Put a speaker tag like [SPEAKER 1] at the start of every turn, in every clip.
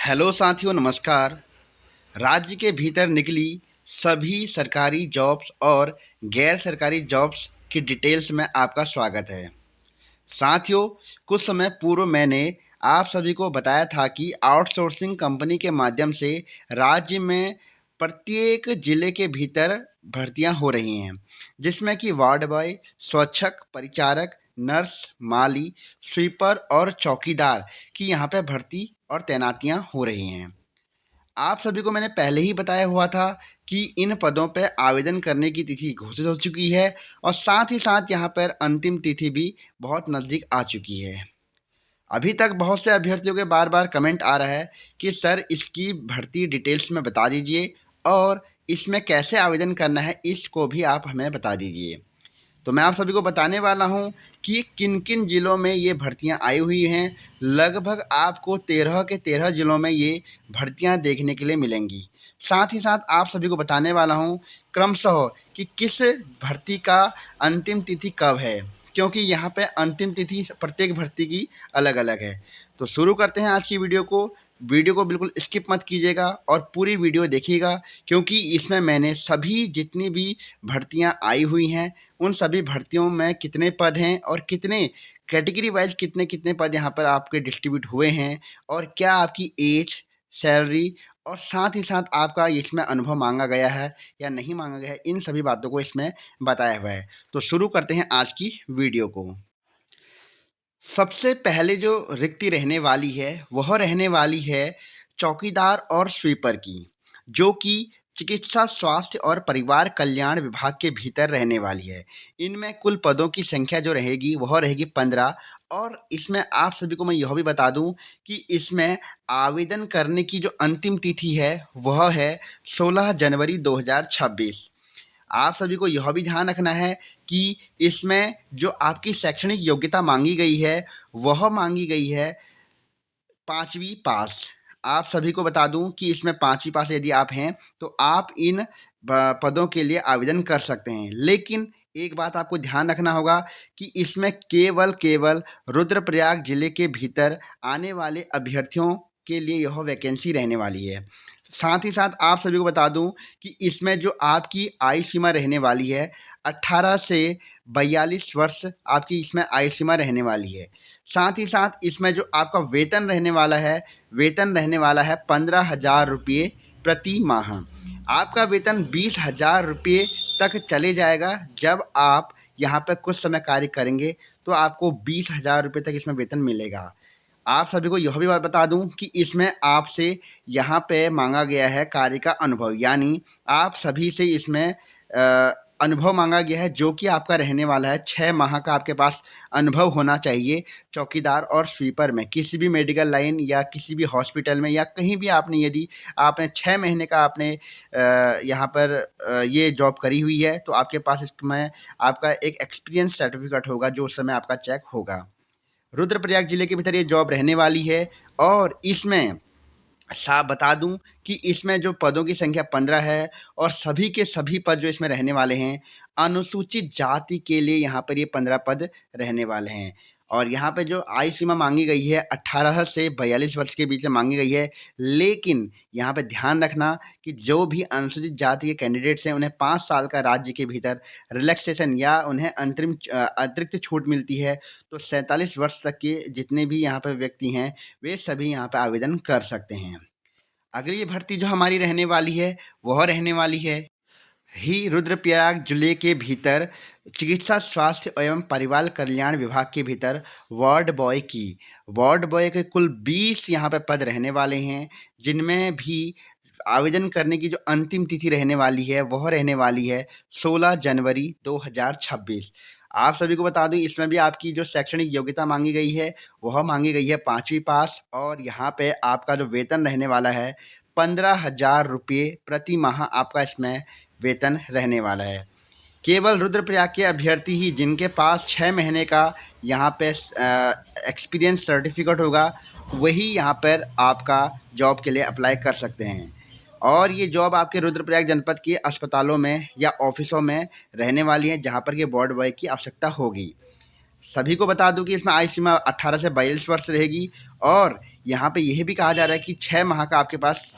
[SPEAKER 1] Hello साथियों, नमस्कार। राज्य के भीतर निकली सभी सरकारी जॉब्स और गैर सरकारी जॉब्स की डिटेल्स में आपका स्वागत है। साथियों, कुछ समय पूर्व मैंने आप सभी को बताया था कि आउटसोर्सिंग कंपनी के माध्यम से राज्य में प्रत्येक जिले के भीतर भर्तियां हो रही हैं, जिसमें कि वार्ड बॉय, स्वच्छक, परिचारक, नर्स, माली, स्वीपर और चौकीदार की यहाँ पे भर्ती और तैनातियां हो रही हैं। आप सभी को मैंने पहले ही बताया हुआ था कि इन पदों पर आवेदन करने की तिथि घोषित हो चुकी है और साथ ही साथ यहाँ पर अंतिम तिथि भी बहुत नज़दीक आ चुकी है। अभी तक बहुत से अभ्यर्थियों के बार-बार कमेंट आ रहा है कि सर इसकी भर्ती डिटेल्स में बता दीजिए और इसमें कैसे आवेदन करना है, इसको भी आप हमें बता दीजिए। तो मैं आप सभी को बताने वाला हूं कि किन-किन ज़िलों में ये भर्तियां आई हुई हैं। लगभग आपको 13 के 13 ज़िलों में ये भर्तियां देखने के लिए मिलेंगी। साथ ही साथ आप सभी को बताने वाला हूं क्रमशः कि किस भर्ती का अंतिम तिथि कब है, क्योंकि यहाँ पे अंतिम तिथि प्रत्येक भर्ती की अलग-अलग है। तो शुरू करते हैं आज की वीडियो को। वीडियो को बिल्कुल स्किप मत कीजिएगा और पूरी वीडियो देखिएगा, क्योंकि इसमें मैंने सभी जितनी भी भर्तियां आई हुई हैं, उन सभी भर्तियों में कितने पद हैं और कितने कैटेगरी वाइज कितने-कितने पद यहाँ पर आपके डिस्ट्रीब्यूट हुए हैं और क्या आपकी एज, सैलरी और साथ ही साथ आपका इसमें अनुभव माँगा गया है या नहीं माँगा गया है, इन सभी बातों को इसमें बताया हुआ है। तो शुरू करते हैं आज की वीडियो को। सबसे पहले जो रिक्ति रहने वाली है, वह रहने वाली है चौकीदार और स्वीपर की, जो कि चिकित्सा, स्वास्थ्य और परिवार कल्याण विभाग के भीतर रहने वाली है। इनमें कुल पदों की संख्या जो रहेगी, वह रहेगी 15 और इसमें आप सभी को मैं यह भी बता दूँ कि इसमें आवेदन करने की जो अंतिम तिथि है, वह है 16 जनवरी 2026। आप सभी को यह भी ध्यान रखना है कि इसमें जो आपकी शैक्षणिक योग्यता माँगी गई है, वह माँगी गई है 5वीं पास। आप सभी को बता दूँ कि इसमें 5वीं पास यदि आप हैं, तो आप इन पदों के लिए आवेदन कर सकते हैं। लेकिन एक बात आपको ध्यान रखना होगा कि इसमें केवल रुद्रप्रयाग ज़िले के भीतर आने वाले अभ्यर्थियों के लिए यह वैकेंसी रहने वाली है। साथ ही साथ आप सभी को बता दूँ कि इसमें जो आपकी आयु सीमा रहने वाली है, 18 से 42 वर्ष आपकी इसमें आयु सीमा रहने वाली है। साथ ही साथ इसमें जो आपका वेतन रहने वाला है, वेतन रहने वाला है 15,000 रुपये प्रति माह। आपका वेतन 20,000 रुपये तक चले जाएगा। जब आप यहाँ पे कुछ समय कार्य करेंगे, तो आपको 20,000 रुपये तक इसमें वेतन मिलेगा। आप सभी को यह भी बात बता दूँ कि इसमें आपसे यहाँ पे माँगा गया है कार्य का अनुभव, यानी आप सभी से इसमें अनुभव माँगा गया है, जो कि आपका रहने वाला है 6 माह का आपके पास अनुभव होना चाहिए चौकीदार और स्वीपर में। किसी भी मेडिकल लाइन या किसी भी हॉस्पिटल में या कहीं भी आपने यदि आपने 6 महीने का आपने यहाँ पर ये जॉब करी हुई है, तो आपके पास इसमें आपका एक एक्सपीरियंस सर्टिफ़िकेट होगा, जो उस समय आपका चेक होगा। रुद्रप्रयाग ज़िले के भीतर ये जॉब रहने वाली है और इसमें बता दूं कि इसमें जो पदों की संख्या 15 है और सभी के सभी पद जो इसमें रहने वाले हैं, अनुसूचित जाति के लिए यहाँ पर ये 15 पद रहने वाले हैं। और यहाँ पे जो आयु सीमा मांगी गई है 18 से 42 वर्ष के बीच में मांगी गई है, लेकिन यहाँ पे ध्यान रखना कि जो भी अनुसूचित जाति के कैंडिडेट्स हैं, उन्हें 5 साल का राज्य के भीतर रिलैक्सेशन या उन्हें अतिरिक्त छूट मिलती है। तो 47 वर्ष तक के जितने भी यहाँ पे व्यक्ति हैं, वे सभी यहाँ पे आवेदन कर सकते हैं। अगली भर्ती जो हमारी रहने वाली है, वह रहने वाली है ही रुद्रप्रयाग जिले के भीतर चिकित्सा, स्वास्थ्य एवं परिवार कल्याण विभाग के भीतर वार्ड बॉय की। वार्ड बॉय के कुल 20 यहाँ पे पद रहने वाले हैं, जिनमें भी आवेदन करने की जो अंतिम तिथि रहने वाली है, वह रहने वाली है 16 जनवरी 2026। आप सभी को बता दूं, इसमें भी आपकी जो शैक्षणिक योग्यता मांगी गई है, वह मांगी गई है 5वीं पास और यहाँ पे आपका जो वेतन रहने वाला है 15,000 रुपये प्रति माह आपका इसमें वेतन रहने वाला है। केवल रुद्रप्रयाग के अभ्यर्थी ही जिनके पास 6 महीने का यहाँ पे एक्सपीरियंस सर्टिफिकेट होगा, वही यहाँ पर आपका जॉब के लिए अप्लाई कर सकते हैं। और ये जॉब आपके रुद्रप्रयाग जनपद के अस्पतालों में या ऑफिसों में रहने वाली है, जहाँ पर ये वार्ड बॉय की आवश्यकता होगी। सभी को बता दूं कि इसमें आयु सीमा 18 से 42 वर्ष रहेगी और यहाँ पे यह भी कहा जा रहा है कि 6 माह का आपके पास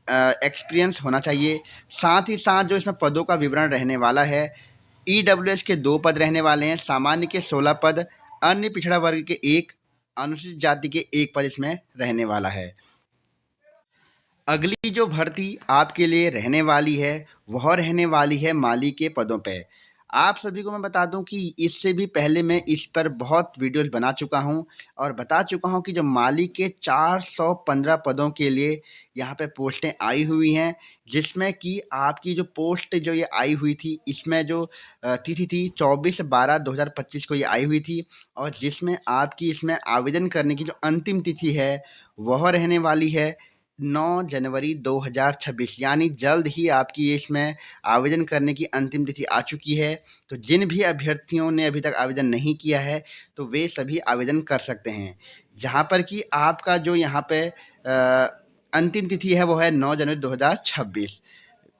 [SPEAKER 1] एक्सपीरियंस होना चाहिए। साथ ही साथ जो इसमें पदों का विवरण रहने वाला है, ईडब्ल्यूएस के 2 पद रहने वाले हैं, सामान्य के 16 पद, अन्य पिछड़ा वर्ग के 1, अनुसूचित जाति के 1 पद इसमें रहने वाला है। अगली जो भर्ती आपके लिए रहने वाली है, वह रहने वाली है माली के पदों पे। आप सभी को मैं बता दूं कि इससे भी पहले मैं इस पर बहुत वीडियोज़ बना चुका हूं और बता चुका हूं कि जो माली के 415 पदों के लिए यहाँ पे पोस्टें आई हुई हैं, जिसमें कि आपकी जो पोस्ट जो ये आई हुई थी, इसमें जो तिथि थी 24/12/2025 को ये आई हुई थी और जिसमें आपकी इसमें आवेदन करने की जो अंतिम तिथि है, वह रहने वाली है 9 जनवरी 2026, यानी जल्द ही आपकी इसमें आवेदन करने की अंतिम तिथि आ चुकी है। तो जिन भी अभ्यर्थियों ने अभी तक आवेदन नहीं किया है, तो वे सभी आवेदन कर सकते हैं। जहाँ पर कि आपका जो यहाँ पे अंतिम तिथि है, वो है 9 जनवरी 2026।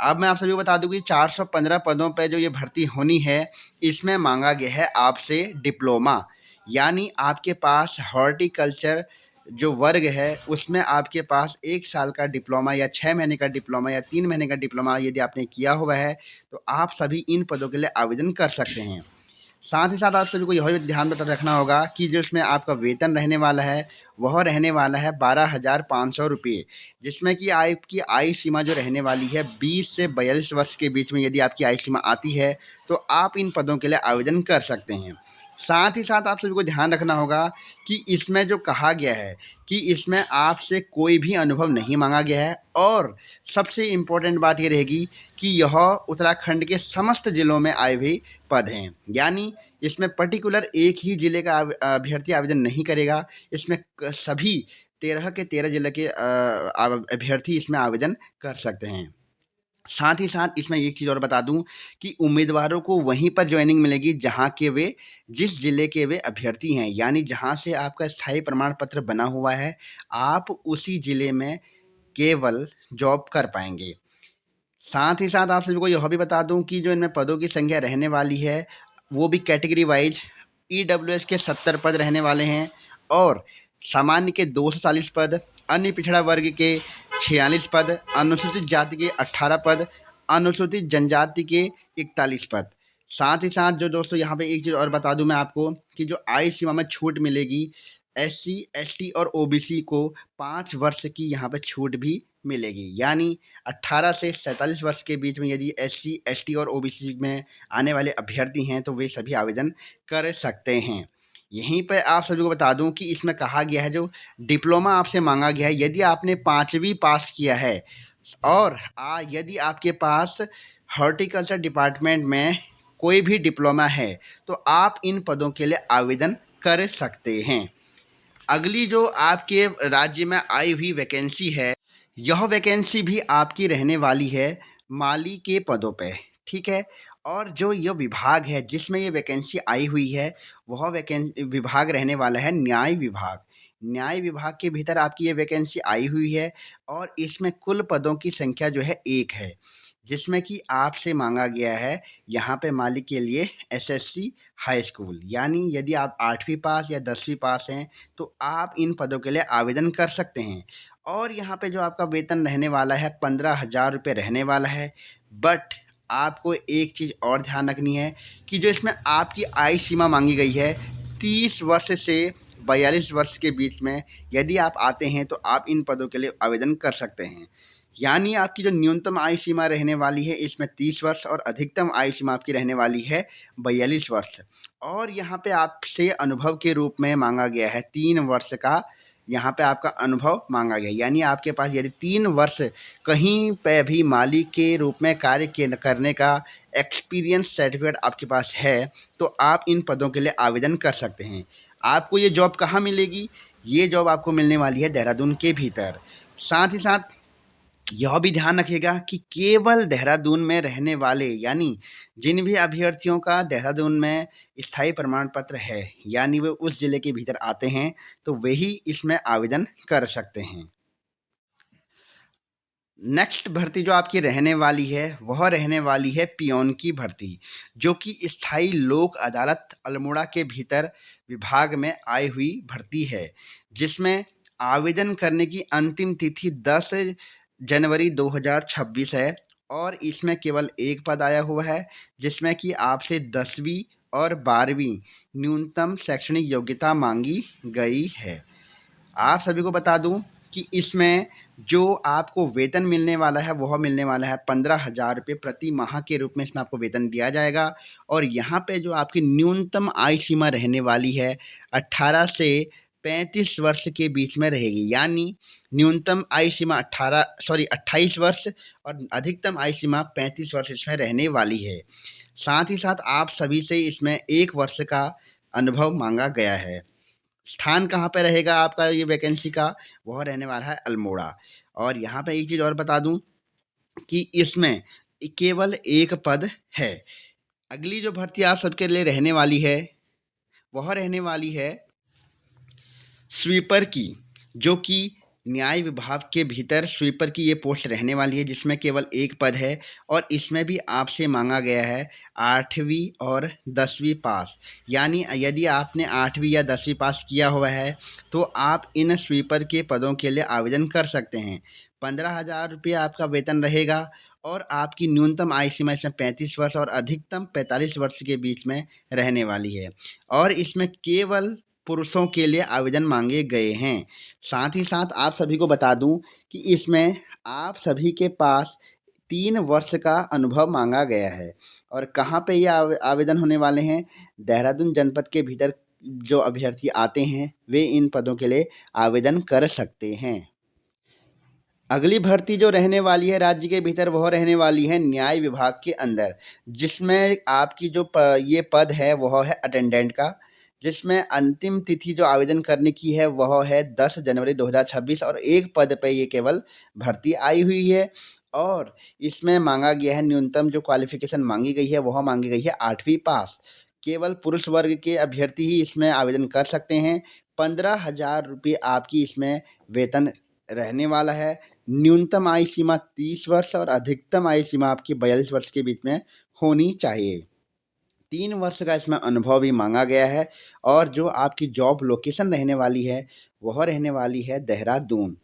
[SPEAKER 1] अब मैं आप सभी को बता दूँ कि 415 पदों पे जो ये भर्ती होनी है, इसमें माँगा गया है आपसे डिप्लोमा, यानी आपके पास हॉर्टिकल्चर जो वर्ग है, उसमें आपके पास 1 साल का डिप्लोमा या 6 महीने का डिप्लोमा या 3 महीने का डिप्लोमा यदि आपने किया हुआ है, तो आप सभी इन पदों के लिए आवेदन कर सकते हैं। साथ ही साथ आप सभी को यह भी ध्यान में रखना होगा कि जो इसमें आपका वेतन रहने वाला है, वह रहने वाला है 12,500 रुपये, जिसमें कि आपकी आयु सीमा जो रहने वाली है 20 से 42 वर्ष के बीच में यदि आपकी आयु सीमा आती है, तो आप इन पदों के लिए आवेदन कर सकते हैं। साथ ही साथ आप सभी को ध्यान रखना होगा कि इसमें जो कहा गया है कि इसमें आपसे कोई भी अनुभव नहीं मांगा गया है और सबसे इम्पोर्टेंट बात ये रहेगी कि यह उत्तराखंड के समस्त ज़िलों में आए हुए पद हैं, यानी इसमें पर्टिकुलर एक ही ज़िले का अभ्यर्थी आवेदन नहीं करेगा। इसमें सभी 13 के 13 ज़िले के अभ्यर्थी इसमें आवेदन कर सकते हैं। साथ ही साथ इसमें एक चीज़ और बता दूं कि उम्मीदवारों को वहीं पर ज्वाइनिंग मिलेगी जहां के वे जिस ज़िले के वे अभ्यर्थी हैं, यानी जहां से आपका स्थायी प्रमाण पत्र बना हुआ है, आप उसी ज़िले में केवल जॉब कर पाएंगे। साथ ही साथ आप सभी को यह भी बता दूं कि जो इनमें पदों की संख्या रहने वाली है, वो भी कैटेगरी वाइज ईडब्ल्यूएस के 70 पद रहने वाले हैं और सामान्य के 240 पद, अन्य पिछड़ा वर्ग के 46 पद, अनुसूचित जाति के 18 पद, अनुसूचित जनजाति के 41 पद। साथ ही साथ जो दोस्तों यहाँ पे एक चीज़ और बता दूं मैं आपको कि जो आयु सीमा में छूट मिलेगी, एससी, एसटी और ओबीसी को 5 वर्ष की यहाँ पे छूट भी मिलेगी, यानी 18 से 47 वर्ष के बीच में यदि एससी, एसटी और ओबीसी में आने वाले अभ्यर्थी हैं, तो वे सभी आवेदन कर सकते हैं। यहीं पे आप सभी को बता दूं कि इसमें कहा गया है जो डिप्लोमा आपसे मांगा गया है, यदि आपने 5वीं पास किया है और यदि आपके पास हॉर्टिकल्चर डिपार्टमेंट में कोई भी डिप्लोमा है, तो आप इन पदों के लिए आवेदन कर सकते हैं। अगली जो आपके राज्य में आई हुई वैकेंसी है, यह वैकेंसी भी आपकी रहने वाली है माली के पदों पे, ठीक है। और जो यह विभाग है जिसमें ये वैकेंसी आई हुई है, वह विभाग रहने वाला है न्याय विभाग। न्याय विभाग के भीतर आपकी ये वैकेंसी आई हुई है और इसमें कुल पदों की संख्या जो है 1 है, जिसमें कि आपसे मांगा गया है यहाँ पे माली के लिए एसएससी हाई स्कूल, यानी यदि आप 8वीं पास या 10वीं पास हैं, तो आप इन पदों के लिए आवेदन कर सकते हैं। और यहाँ पे जो आपका वेतन रहने वाला है 15,000 रुपये रहने वाला है। बट आपको एक चीज़ और ध्यान रखनी है कि जो इसमें आपकी आयु सीमा मांगी गई है 30 वर्ष से 42 वर्ष के बीच में यदि आप आते हैं, तो आप इन पदों के लिए आवेदन कर सकते हैं। यानी आपकी जो न्यूनतम आयु सीमा रहने वाली है इसमें 30 वर्ष और अधिकतम आयु सीमा आपकी रहने वाली है 42 वर्ष। और यहाँ पे आपसे अनुभव के रूप में मांगा गया है 3 वर्ष का, यहाँ पे आपका अनुभव मांगा गया, यानी आपके पास यदि 3 वर्ष कहीं पे भी माली के रूप में कार्य करने का एक्सपीरियंस सर्टिफिकेट आपके पास है, तो आप इन पदों के लिए आवेदन कर सकते हैं। आपको ये जॉब कहाँ मिलेगी? ये जॉब आपको मिलने वाली है देहरादून के भीतर। साथ ही साथ यह भी ध्यान रखिएगा कि केवल देहरादून में रहने वाले, यानी जिन भी अभ्यर्थियों का देहरादून में स्थायी प्रमाण पत्र है, यानी वे उस ज़िले के भीतर आते हैं, तो वही इसमें आवेदन कर सकते हैं। नेक्स्ट भर्ती जो आपकी रहने वाली है वह रहने वाली है पियोन की भर्ती, जो कि स्थायी लोक अदालत अल्मोड़ा के भीतर विभाग में आई हुई भर्ती है, जिसमें आवेदन करने की अंतिम तिथि 10 जनवरी 2026 है। और इसमें केवल एक पद आया हुआ है, जिसमें कि आपसे 10वीं और 12वीं न्यूनतम शैक्षणिक योग्यता मांगी गई है। आप सभी को बता दूं कि इसमें जो आपको वेतन मिलने वाला है वह मिलने वाला है 15,000 रुपये प्रति माह के रूप में इसमें आपको वेतन दिया जाएगा। और यहाँ पे जो आपकी न्यूनतम आयु सीमा रहने वाली है 18 से 35 वर्ष के बीच में रहेगी, यानी न्यूनतम आयु सीमा 28 वर्ष और अधिकतम आयु सीमा 35 वर्ष इसमें रहने वाली है। साथ ही साथ आप सभी से इसमें 1 वर्ष का अनुभव मांगा गया है। स्थान कहाँ पे रहेगा आपका ये वैकेंसी का, वह रहने वाला है अल्मोड़ा। और यहाँ पे एक चीज़ और बता दूँ कि इसमें केवल एक पद है। अगली जो भर्ती आप सबके लिए रहने वाली है वह रहने वाली है स्वीपर की, जो कि न्याय विभाग के भीतर स्वीपर की ये पोस्ट रहने वाली है, जिसमें केवल एक पद है। और इसमें भी आपसे मांगा गया है 8वीं और 10वीं पास, यानी यदि आपने 8वीं या 10वीं पास किया हुआ है तो आप इन स्वीपर के पदों के लिए आवेदन कर सकते हैं। 15,000 रुपये आपका वेतन रहेगा और आपकी न्यूनतम आयु सीमा इसमें 35 वर्ष और अधिकतम 45 वर्ष के बीच में रहने वाली है। और इसमें केवल पुरुषों के लिए आवेदन मांगे गए हैं। साथ ही साथ आप सभी को बता दूं कि इसमें आप सभी के पास 3 वर्ष का अनुभव मांगा गया है। और कहाँ पे ये आवेदन होने वाले हैं, देहरादून जनपद के भीतर जो अभ्यर्थी आते हैं वे इन पदों के लिए आवेदन कर सकते हैं। अगली भर्ती जो रहने वाली है राज्य के भीतर वह रहने वाली है न्याय विभाग के अंदर, जिसमें आपकी जो ये पद है वह है अटेंडेंट का, जिसमें अंतिम तिथि जो आवेदन करने की है वह है 10 जनवरी 2026 और एक पद पे ये केवल भर्ती आई हुई है। और इसमें मांगा गया है न्यूनतम जो क्वालिफिकेशन मांगी गई है वह मांगी गई है 8वीं पास। केवल पुरुष वर्ग के अभ्यर्थी ही इसमें आवेदन कर सकते हैं। 15,000 रुपये आपकी इसमें वेतन रहने वाला है। न्यूनतम आयु सीमा 30 वर्ष और अधिकतम आयु सीमा आपकी 42 वर्ष के बीच में होनी चाहिए। 3 वर्ष का इसमें अनुभव भी मांगा गया है। और जो आपकी जॉब लोकेशन रहने वाली है वह रहने वाली है देहरादून।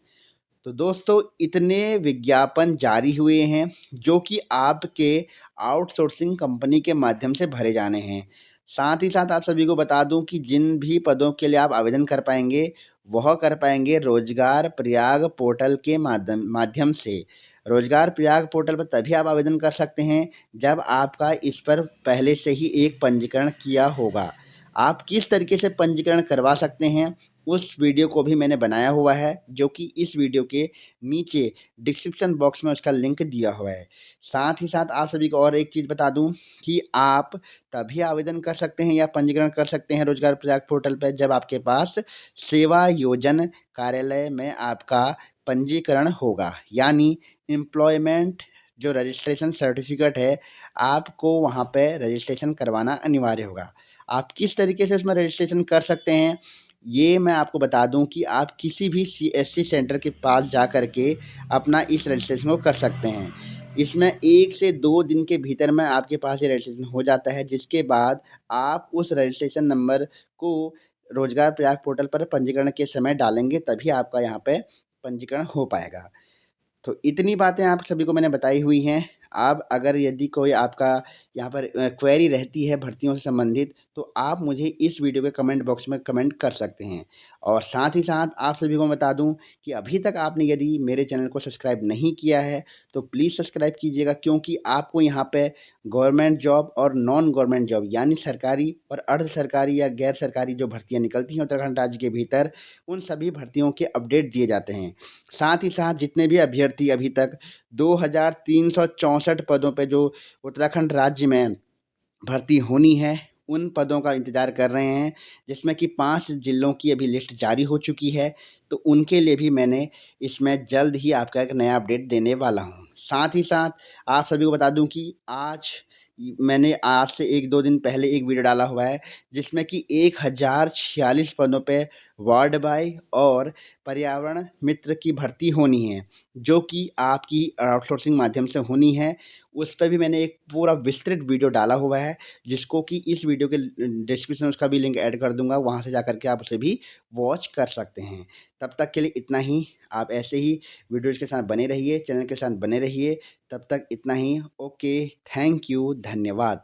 [SPEAKER 1] तो दोस्तों इतने विज्ञापन जारी हुए हैं जो कि आपके आउटसोर्सिंग कंपनी के माध्यम से भरे जाने हैं। साथ ही साथ आप सभी को बता दूं कि जिन भी पदों के लिए आप आवेदन कर पाएंगे वह कर पाएंगे रोजगार प्रयाग पोर्टल के माध्यम से। रोजगार प्रयाग पोर्टल पर तभी आप आवेदन कर सकते हैं जब आपका इस पर पहले से ही एक पंजीकरण किया होगा। आप किस तरीके से पंजीकरण करवा सकते हैं उस वीडियो को भी मैंने बनाया हुआ है, जो कि इस वीडियो के नीचे डिस्क्रिप्शन बॉक्स में उसका लिंक दिया हुआ है। साथ ही साथ आप सभी को और एक चीज़ बता दूं कि आप तभी आवेदन कर सकते हैं या पंजीकरण कर सकते हैं रोजगार प्रयाग पोर्टल पर जब आपके पास सेवा योजन कार्यालय में आपका पंजीकरण होगा, यानी एम्प्लॉयमेंट जो रजिस्ट्रेशन सर्टिफिकेट है आपको वहाँ पे रजिस्ट्रेशन करवाना अनिवार्य होगा। आप किस तरीके से उसमें रजिस्ट्रेशन कर सकते हैं ये मैं आपको बता दूं कि आप किसी भी सीएससी सेंटर के पास जा कर के अपना इस रजिस्ट्रेशन को कर सकते हैं। इसमें 1 से 2 दिन के भीतर में आपके पास ये रजिस्ट्रेशन हो जाता है, जिसके बाद आप उस रजिस्ट्रेशन नंबर को रोजगार प्रयाग पोर्टल पर पंजीकरण के समय डालेंगे तभी आपका यहाँ पे पंजीकरण हो पाएगा। तो इतनी बातें आप सभी को मैंने बताई हुई हैं। अब अगर यदि कोई आपका यहाँ पर क्वेरी रहती है भर्तियों से संबंधित तो आप मुझे इस वीडियो के कमेंट बॉक्स में कमेंट कर सकते हैं। और साथ ही साथ आप सभी को बता दूं कि अभी तक आपने यदि मेरे चैनल को सब्सक्राइब नहीं किया है तो प्लीज़ सब्सक्राइब कीजिएगा, क्योंकि आपको यहाँ पे गवर्नमेंट जॉब और नॉन गवर्नमेंट जॉब यानी सरकारी और अर्ध सरकारी या गैर सरकारी जो भर्तियाँ निकलती हैं उत्तराखंड राज्य के भीतर, उन सभी भर्तियों के अपडेट दिए जाते हैं। साथ ही साथ जितने भी अभ्यर्थी अभी तक 2,364 पदों पे जो उत्तराखंड राज्य में भर्ती होनी है उन पदों का इंतज़ार कर रहे हैं, जिसमें कि 5 जिलों की अभी लिस्ट जारी हो चुकी है। तो उनके लिए भी मैंने इसमें जल्द ही आपका एक नया अपडेट देने वाला हूँ। साथ ही साथ आप सभी को बता दूं कि मैंने आज से 1-2 दिन पहले एक वीडियो डाला हुआ है जिसमें कि 1,046 पदों पे वार्ड बॉय और पर्यावरण मित्र की भर्ती होनी है, जो कि आपकी आउटसोर्सिंग माध्यम से होनी है। उस पे भी मैंने एक पूरा विस्तृत वीडियो डाला हुआ है, जिसको कि इस वीडियो के डिस्क्रिप्शन में उसका भी लिंक ऐड कर दूँगा, वहाँ से जाकर के आप उसे भी वॉच कर सकते हैं। तब तक के लिए इतना ही। आप ऐसे ही वीडियोज़ के साथ बने रहिए, चैनल के साथ बने रहिए। तब तक इतना ही। ओके, थैंक यू, धन्यवाद।